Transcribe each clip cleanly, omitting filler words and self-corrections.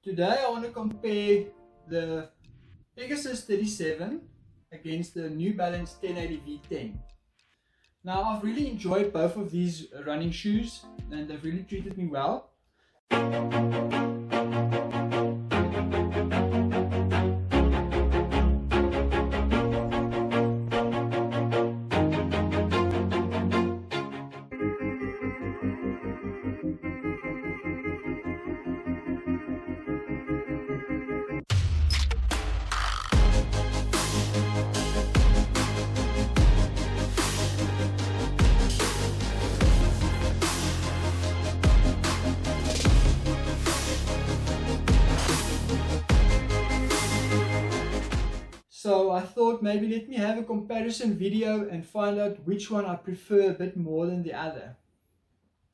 Today I want to compare the Pegasus 37 against the New Balance 1080 V10. Now I've really enjoyed both of these running shoes and they've really treated me well. So I thought maybe let me have a comparison video and find out which one I prefer a bit more than the other.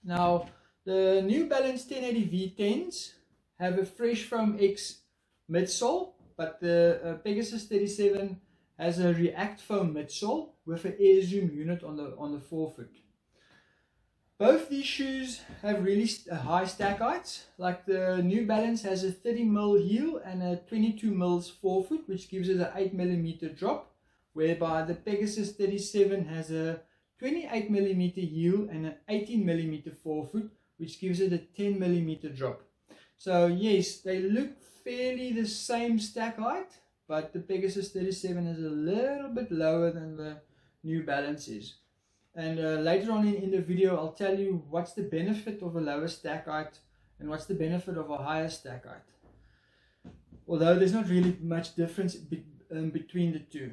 Now the New Balance 1080 V10s have a Fresh Foam X midsole, but the Pegasus 37 has a React Foam midsole with an air zoom unit on the forefoot. Both these shoes have really high stack heights. Like the New Balance has a 30mm heel and a 22mm forefoot, which gives it an 8mm drop, whereby the Pegasus 37 has a 28mm heel and an 18mm forefoot, which gives it a 10mm drop. So yes, they look fairly the same stack height, but the Pegasus 37 is a little bit lower than the New Balance is. And later on in the video I'll tell you what's the benefit of a lower stack height and what's the benefit of a higher stack height. Although there's not really much difference between the two.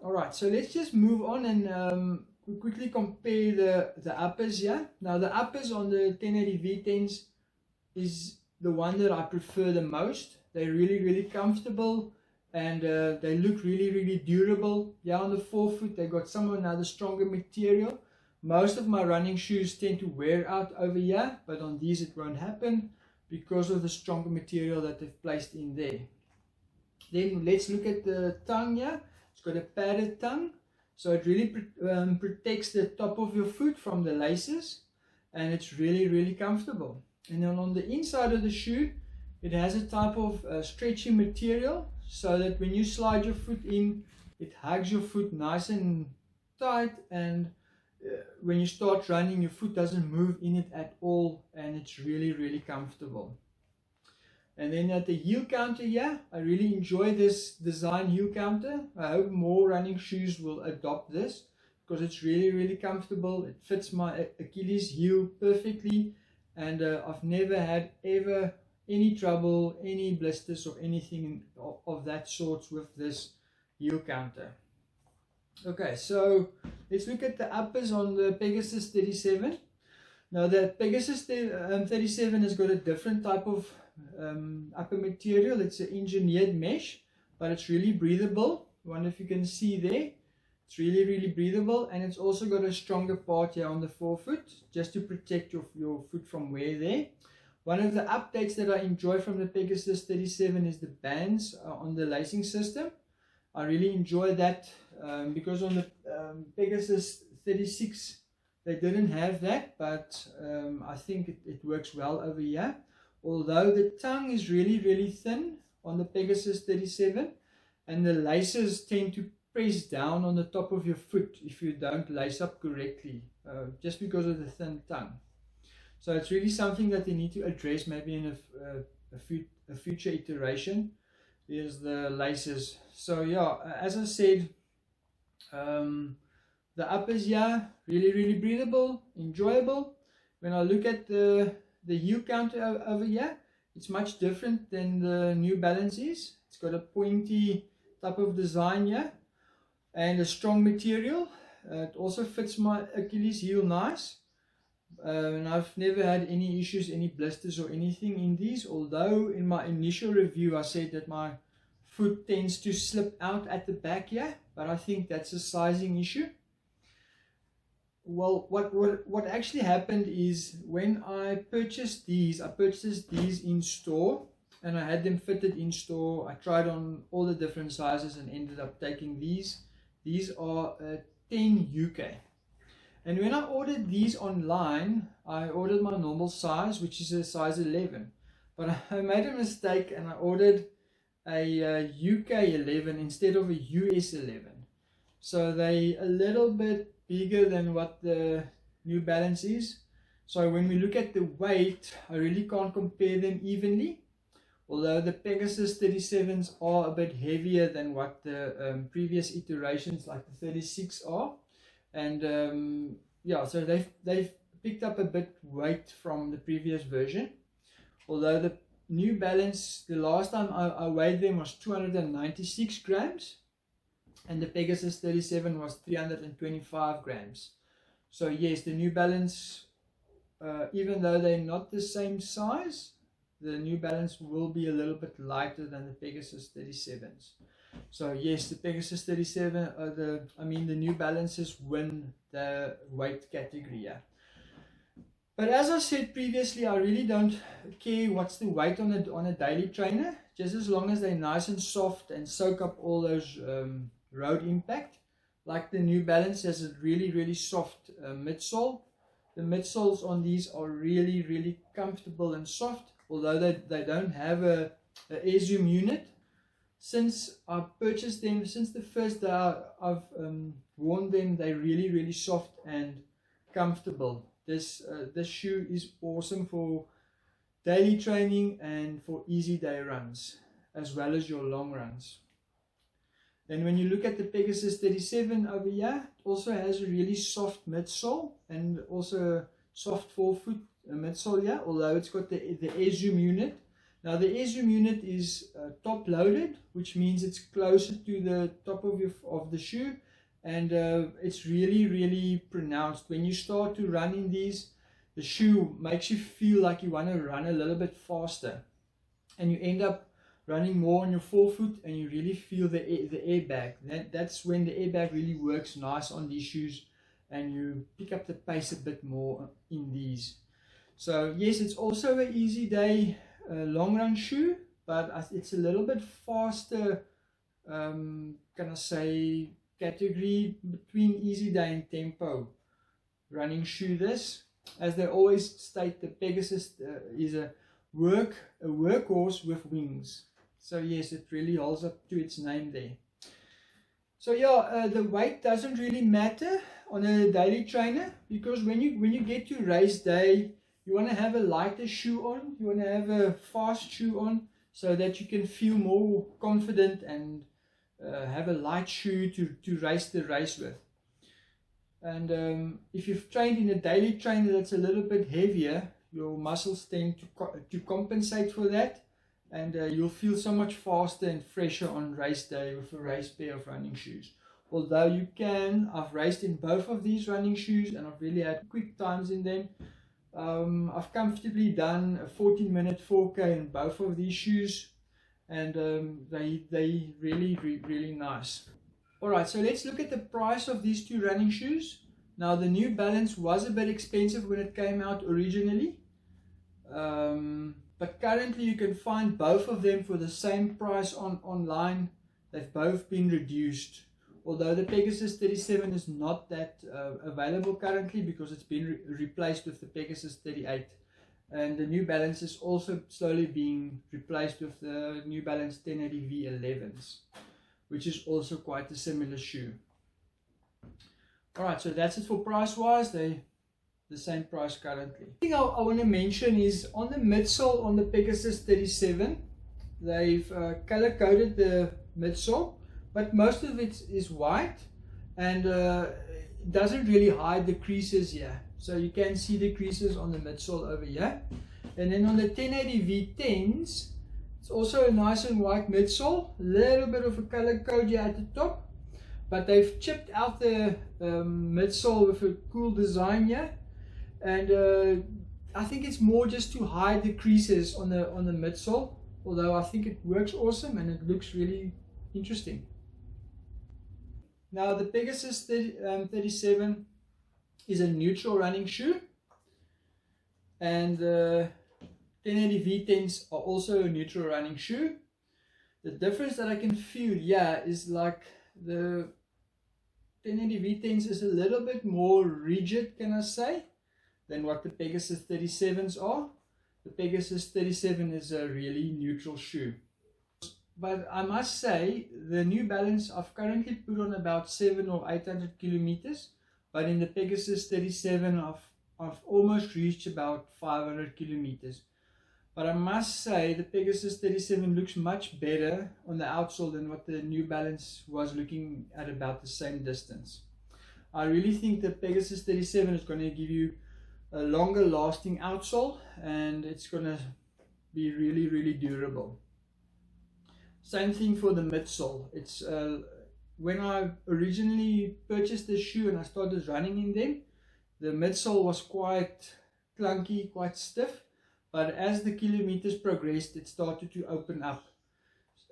Alright, so let's just move on and quickly compare the uppers here. Now the uppers on the 1080 V10s is the one that I prefer the most. They're really comfortable. And they look really durable. Yeah, on the forefoot they got some another stronger material. Most of my running shoes tend to wear out over here, but on these it won't happen because of the stronger material that they've placed in there. Then let's look at the tongue here. It's got a padded tongue, so it really protects the top of your foot from the laces, and it's really comfortable. And then on the inside of the shoe, it has a type of stretchy material, so that when you slide your foot in, it hugs your foot nice and tight, and when you start running, your foot doesn't move in it at all, and it's really comfortable. And then at the heel counter here, I really enjoy this design heel counter. I hope more running shoes will adopt this because it's really comfortable. It fits my Achilles heel perfectly, and I've never had any trouble, any blisters or anything of that sort with this heel counter. Okay, so let's look at the uppers on the Pegasus 37. Now the Pegasus 37 has got a different type of upper material. It's an engineered mesh, but it's really breathable. I wonder if you can see there. It's really breathable, and it's also got a stronger part here on the forefoot just to protect your foot from wear there. One of the updates that I enjoy from the Pegasus 37 is the bands on the lacing system. I really enjoy that because on the Pegasus 36 they didn't have that, but I think it works well over here. Although the tongue is really thin on the Pegasus 37, and the laces tend to press down on the top of your foot if you don't lace up correctly, just because of the thin tongue. So it's really something that they need to address maybe in a future iteration, is the laces. So yeah, as I said, the uppers here, really breathable, enjoyable. When I look at the heel counter over here, it's much different than the New Balance is. It's got a pointy type of design here and a strong material. It also fits my Achilles heel nice. And I've never had any issues, any blisters or anything in these, although in my initial review I said that my foot tends to slip out at the back here, but I think that's a sizing issue. Well, what actually happened is when I purchased these in store, and I had them fitted in store. I tried on all the different sizes and ended up taking these. These are 10 UK. And when I ordered these online, I ordered my normal size, which is a size 11. but I made a mistake and I ordered a UK 11 instead of a US 11. So they a little bit bigger than what the New Balance is. So when we look at the weight, I really can't compare them evenly. Although the Pegasus 37s are a bit heavier than what the previous iterations like the 36 are. And yeah, so they've picked up a bit weight from the previous version. Although the New Balance, the last time I weighed them was 296 grams. And the Pegasus 37 was 325 grams. So yes, the New Balance, even though they're not the same size, the New Balance will be a little bit lighter than the Pegasus 37s. So yes, the Pegasus 37, the New Balances win the weight category. Yeah. But as I said previously, I really don't care what's the weight on a daily trainer, just as long as they're nice and soft and soak up all those road impact. Like the New Balance has a really soft midsole. The midsoles on these are really comfortable and soft, although they don't have a air zoom unit. Since I purchased them, since the first day I've worn them, they're really soft and comfortable. This shoe is awesome for daily training and for easy day runs, as well as your long runs. Then when you look at the Pegasus 37 over here, it also has a really soft midsole and also a soft forefoot midsole here, although it's got the air zoom unit. Now the air zoom unit is top loaded, which means it's closer to the top of the shoe, and it's really pronounced. When you start to run in these, the shoe makes you feel like you want to run a little bit faster, and you end up running more on your forefoot, and you really feel the airbag. That's when the airbag really works nice on these shoes, and you pick up the pace a bit more in these. So yes, it's also an easy day long run shoe, but it's a little bit faster, can I say, category between easy day and tempo running shoe. This, as they always state, the Pegasus is a workhorse with wings. So yes, it really holds up to its name there. So yeah, the weight doesn't really matter on a daily trainer, because when you get to race day, you want to have a lighter shoe on, you want to have a fast shoe on, so that you can feel more confident and have a light shoe to race the race with. And if you've trained in a daily trainer that's a little bit heavier, your muscles tend to compensate for that, and you'll feel so much faster and fresher on race day with a race pair of running shoes. Although I've raced in both of these running shoes and I've really had quick times in them. I've comfortably done a 14-minute 4K in both of these shoes, and they really nice. Alright, so let's look at the price of these two running shoes. Now the New Balance was a bit expensive when it came out originally, but currently you can find both of them for the same price online. They've both been reduced, although the Pegasus 37 is not that available currently, because it's been replaced with the Pegasus 38. And the New Balance is also slowly being replaced with the New Balance 1080 V11s, which is also quite a similar shoe. Alright, so that's it for price wise. They the same price currently. The thing I want to mention is on the midsole on the Pegasus 37, they've color coded the midsole, but most of it is white, and it doesn't really hide the creases here. So you can see the creases on the midsole over here. And then on the 1080 V10s, it's also a nice and white midsole, a little bit of a color code here at the top, but they've chipped out the midsole with a cool design here. And I think it's more just to hide the creases on the midsole, although I think it works awesome and it looks really interesting. Now the Pegasus 37 is a neutral running shoe, and the 1080 V10s are also a neutral running shoe. The difference that I can feel here is like the 1080 V10s is a little bit more rigid, can I say, than what the Pegasus 37s are. the Pegasus 37 is a really neutral shoe. But I must say, the New Balance I've currently put on about 700 or 800 kilometers, but in the Pegasus 37 I've almost reached about 500 kilometers. But I must say the Pegasus 37 looks much better on the outsole than what the New Balance was looking at about the same distance. I really think the Pegasus 37 is going to give you a longer lasting outsole, and it's going to be really durable. Same thing for the midsole. It's when I originally purchased this shoe and I started running in them, the midsole was quite clunky, quite stiff, but as the kilometers progressed it started to open up,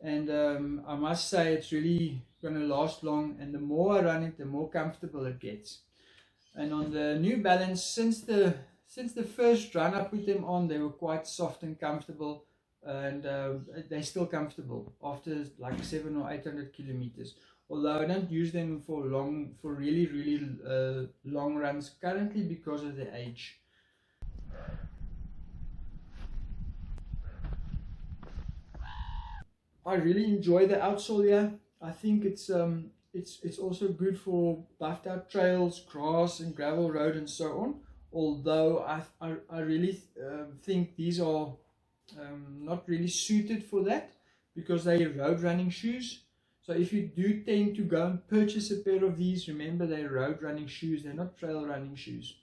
and I must say it's really going to last long, and the more I run it, the more comfortable it gets. And on the New Balance, since the first run I put them on, they were quite soft and comfortable, and they're still comfortable after like 700 or 800 kilometers. Although I don't use them for really long runs currently because of the age. I really enjoy the outsole here. I think it's also good for buffed out trails, grass and gravel road and so on. Although I really think these are not really suited for that, because they're road running shoes. So if you do tend to go and purchase a pair of these, remember they're road running shoes, they're not trail running shoes.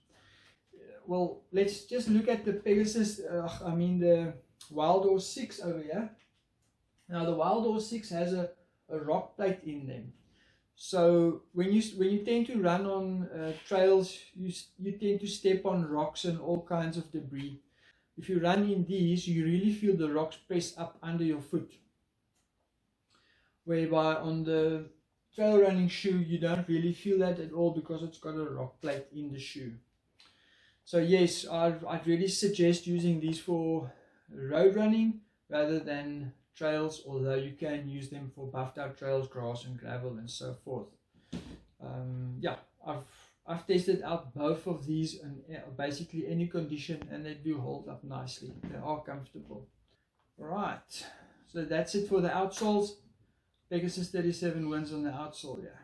Well, let's just look at the Pegasus, the Wild Horse 6 over here. Now the Wild Horse 6 has a rock plate in them. So when you tend to run on trails, you tend to step on rocks and all kinds of debris. If you run in these, you really feel the rocks press up under your foot. Whereby on the trail running shoe, you don't really feel that at all because it's got a rock plate in the shoe. So yes, I'd really suggest using these for road running rather than trails, although you can use them for buffed out trails, grass and gravel and so forth. Yeah, I've tested out both of these in basically any condition, and they do hold up nicely. They are comfortable. Right, so that's it for the outsoles. Pegasus 37 wins on the outsole here.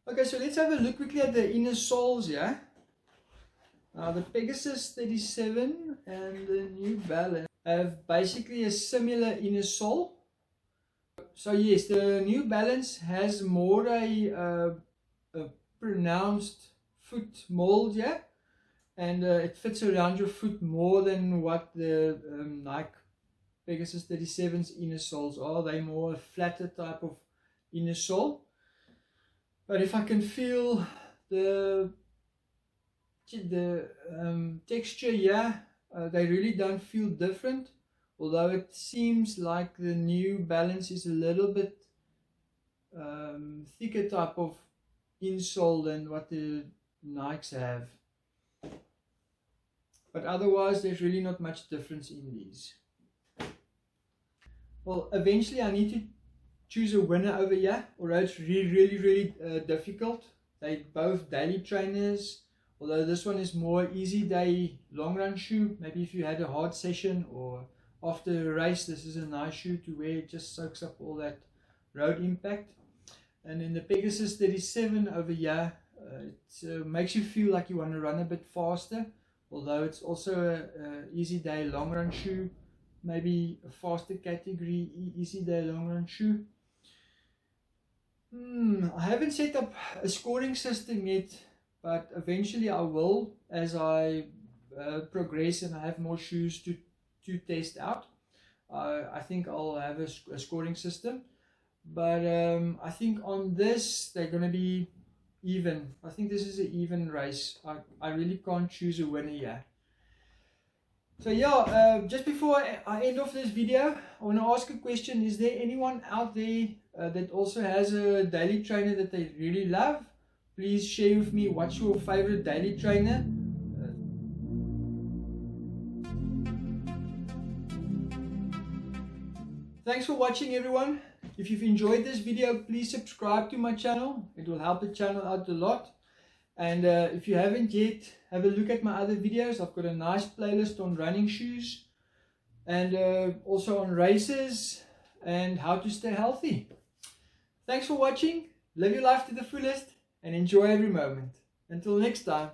Okay, so let's have a look quickly at the inner soles here. Now the Pegasus 37 and the New Balance have basically a similar inner sole. So yes, the New Balance has more a pronounced foot mold here, and it fits around your foot more than what the Nike Pegasus 37's inner soles are. They're more a flatter type of inner sole. But if I can feel the texture here, they really don't feel different, although it seems like the New Balance is a little bit thicker type of insole than what the Nikes have. But otherwise there's really not much difference in these. Well, eventually I need to choose a winner over here, although it's really difficult. They're both daily trainers, although this one is more easy day long run shoe. Maybe if you had a hard session or after a race, this is a nice shoe to wear. It just soaks up all that road impact. And in the Pegasus 37 over here, it makes you feel like you want to run a bit faster, although it's also an easy day long run shoe, maybe a faster category easy day long run shoe. I haven't set up a scoring system yet, but eventually I will as I progress and I have more shoes to test out. I think I'll have a scoring system, but I think on this they're going to be even. I think this is an even race. I really can't choose a winner here. So yeah, just before I end off this video, I want to ask a question. Is there anyone out there that also has a daily trainer that they really love? Please share with me what's your favorite daily trainer. Thanks for watching, everyone. If you've enjoyed this video, please subscribe to my channel. It will help the channel out a lot. And if you haven't yet, have a look at my other videos. I've got a nice playlist on running shoes. and also on races and how to stay healthy. Thanks for watching. Live your life to the fullest and enjoy every moment. Until next time.